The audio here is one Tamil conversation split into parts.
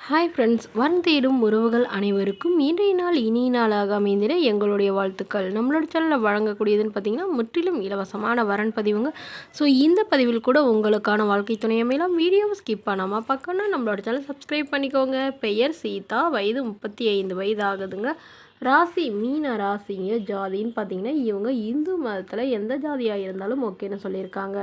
ஹாய் ஃப்ரெண்ட்ஸ், வன் தேடும் உறவுகள் அனைவருக்கும் இன்றைய நாள் இனிய நாளாக அமைந்திட எங்களுடைய வாழ்த்துக்கள். நம்மளோட சேனலில் வழங்கக்கூடியதுன்னு பார்த்தீங்கன்னா முற்றிலும் இலவசமான வரன் பதிவுங்க. ஸோ இந்த பதிவில் கூட உங்களுக்கான வாழ்க்கை துணை அமையலாம். வீடியோவை ஸ்கிப் பண்ணாமல் பார்க்கணும். நம்மளோட சேனல் சப்ஸ்கிரைப் பண்ணிக்கோங்க. பெயர் சீதா, வயது 35 வயது ஆகுதுங்க. ராசி மீன ராசிங்க. ஜாதின்னு பார்த்தீங்கன்னா இவங்க இந்து மதத்தில் எந்த ஜாதியாக இருந்தாலும் ஓகேன்னு சொல்லியிருக்காங்க.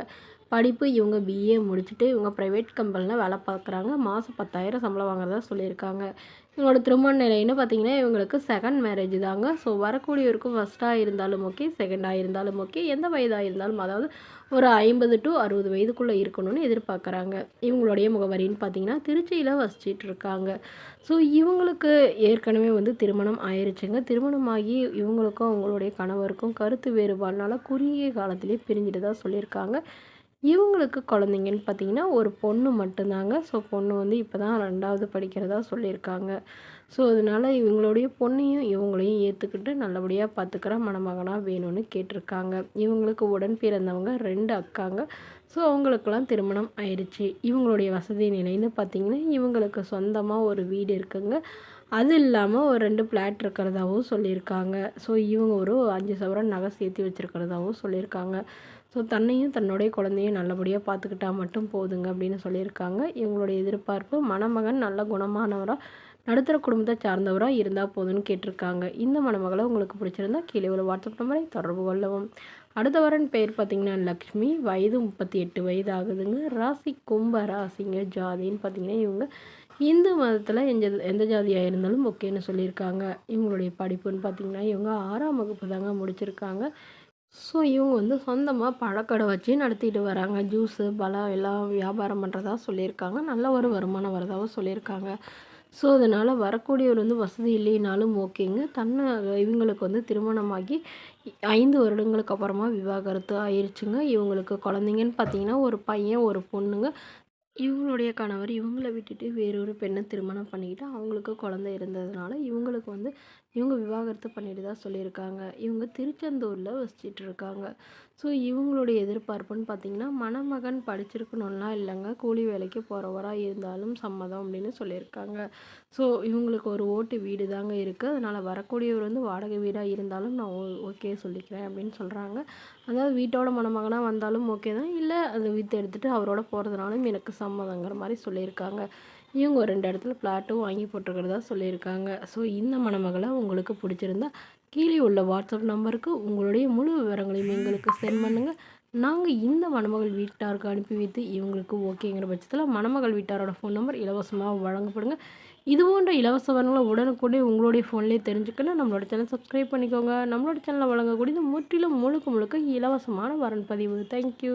படிப்பு இவங்க பிஏ முடிச்சுட்டு இவங்க ப்ரைவேட் கம்பெனியில் வேலை பார்க்குறாங்க. மாதம் 10,000 சம்பளம் வாங்குறதா சொல்லியிருக்காங்க. இவங்களோட திருமண நிலைன்னு பார்த்தீங்கன்னா இவங்களுக்கு செகண்ட் மேரேஜ் தாங்க. ஸோ வரக்கூடியவருக்கும் ஃபஸ்ட்டாக இருந்தாலும் ஓகே, செகண்டாக இருந்தாலும் ஓகே, எந்த வயதாக இருந்தாலும் அதாவது ஒரு 50 to 60 வயதுக்குள்ளே இருக்கணும்னு எதிர்பார்க்குறாங்க. இவங்களுடைய முகவரின்னு பார்த்தீங்கன்னா திருச்சியில் வசிச்சிட்டு இருக்காங்க. ஸோ இவங்களுக்கு ஏற்கனவே திருமணம் ஆயிடுச்சுங்க. திருமணமாகி இவங்களுக்கும் அவங்களுடைய கணவருக்கும் கருத்து வேறுபாடுனால குறுகிய காலத்திலே பிரிஞ்சுட்டு தான் சொல்லியிருக்காங்க. இவங்களுக்கு குழந்தைங்கன்னு பார்த்தீங்கன்னா ஒரு பொண்ணு மட்டும்தாங்க. ஸோ பொண்ணு இப்போ தான் 2வது படிக்கிறதா சொல்லியிருக்காங்க. ஸோ அதனால் இவங்களுடைய பொண்ணையும் இவங்களையும் ஏற்றுக்கிட்டு நல்லபடியாக பார்த்துக்கிற மணமகனாக வேணும்னு கேட்டிருக்காங்க. இவங்களுக்கு உடன் பிறந்தவங்க 2 அக்காங்க. ஸோ அவங்களுக்கெல்லாம் திருமணம் ஆயிடுச்சு. இவங்களுடைய வசதி நிலைன்னு பார்த்திங்கன்னா இவங்களுக்கு சொந்தமாக ஒரு வீடு இருக்குங்க. அது இல்லாமல் ஒரு 2 ஃப்ளாட் இருக்கிறதாகவும் சொல்லியிருக்காங்க. ஸோ இவங்க ஒரு 5 சவரன் நகை சேர்த்து வச்சுருக்கிறதாகவும் சொல்லியிருக்காங்க. ஸோ தன்னையும் தன்னுடைய குழந்தையும் நல்லபடியாக பார்த்துக்கிட்டா மட்டும் போதுங்க அப்படின்னு சொல்லியிருக்காங்க. இவங்களுடைய எதிர்பார்ப்பு மணமகன் நல்ல குணமானவராக, நடுத்தர குடும்பத்தை சார்ந்தவராக இருந்தால் போதும்னு கேட்டிருக்காங்க. இந்த மணமகளை உங்களுக்கு பிடிச்சிருந்தா கீழே உள்ள வாட்ஸ்அப் நம்பரை தொடர்பு கொள்ளவும். அடுத்த வரன் பெயர் பார்த்திங்கன்னா லக்ஷ்மி, வயது 38 வயது ஆகுதுங்க. ராசி கும்ப ராசிங்க. ஜாதின்னு பார்த்திங்கன்னா இவங்க இந்து மதத்தில் எந்த ஜாதியாக இருந்தாலும் ஓகேன்னு சொல்லியிருக்காங்க. இவங்களுடைய படிப்புன்னு பார்த்திங்கன்னா இவங்க 6ஆம் வகுப்பு தாங்க முடிச்சிருக்காங்க. ஸோ இவங்க சொந்தமாக பழக்கடை வச்சு நடத்திட்டு வராங்க. ஜூஸு, பழம் எல்லாம் வியாபாரம் பண்ணுறதா சொல்லியிருக்காங்க. நல்ல ஒரு வருமானம் வரதாகவும் சொல்லியிருக்காங்க. ஸோ அதனால் வரக்கூடியவர் வசதி இல்லைனாலும் ஓகேங்க. இவங்களுக்கு திருமணமாகி 5 வருடங்களுக்கு அப்புறமா விவாகரத்து ஆயிடுச்சுங்க. இவங்களுக்கு குழந்தைங்கன்னு பார்த்தீங்கன்னா ஒரு பையன், ஒரு பொண்ணுங்க. இவங்களுடைய கணவர் இவங்கள விட்டுட்டு வேறொரு பெண்ணை திருமணம் பண்ணிக்கிட்டு அவங்களுக்கு குழந்தை இருந்ததுனால இவங்க விவாகரத்து பண்ணிட்டு தான் சொல்லியிருக்காங்க. இவங்க திருச்செந்தூரில் வசிச்சிட்டு இருக்காங்க. ஸோ இவங்களுடைய எதிர்பார்ப்புன்னு பார்த்திங்கன்னா மணமகன் படிச்சிருக்கணும்லாம் இல்லைங்க, கூலி வேலைக்கு போகிறவராக இருந்தாலும் சம்மதம் அப்படின்னு சொல்லியிருக்காங்க. ஸோ இவங்களுக்கு ஒரு ஓட்டு வீடு தாங்க இருக்குது. அதனால் வரக்கூடியவர் வாடகை வீடாக இருந்தாலும் நான் ஓகே சொல்லிக்கிறேன் அப்படின்னு சொல்கிறாங்க. அதாவது வீட்டோட மணமகனாக வந்தாலும் ஓகே தான், இல்லை அதை விற்று எடுத்துகிட்டு அவரோட போகிறதுனாலும் எனக்கு சம்மதங்கிற மாதிரி சொல்லியிருக்காங்க. இவங்க ஒரு 2 இடத்துல ஃப்ளாட்டும் வாங்கி போட்டிருக்கிறதா சொல்லியிருக்காங்க. ஸோ இந்த மணமகளை உங்களுக்கு பிடிச்சிருந்தா கீழே உள்ள வாட்ஸ்அப் நம்பருக்கு உங்களுடைய முழு விவரங்களையும் எங்களுக்கு சென்ட் பண்ணுங்கள். நாங்கள் இந்த மணமகள் வீட்டாருக்கு அனுப்பி வைத்து இவங்களுக்கு ஓகேங்கிற பட்சத்தில் மணமகள் வீட்டாரோட ஃபோன் நம்பர் இலவசமாக வழங்கப்படுங்க. இது போன்ற இலவச வரங்களை உடனுக்குடனே உங்களுடைய ஃபோன்லேயே தெரிஞ்சுக்கணும். நம்மளோட சேனல் சப்ஸ்கிரைப் பண்ணிக்கோங்க. நம்மளோட சேனலில் வழங்கக்கூடியது முற்றிலும் முழுக்க இலவசமான வரன் பதிவு. தேங்க்யூ.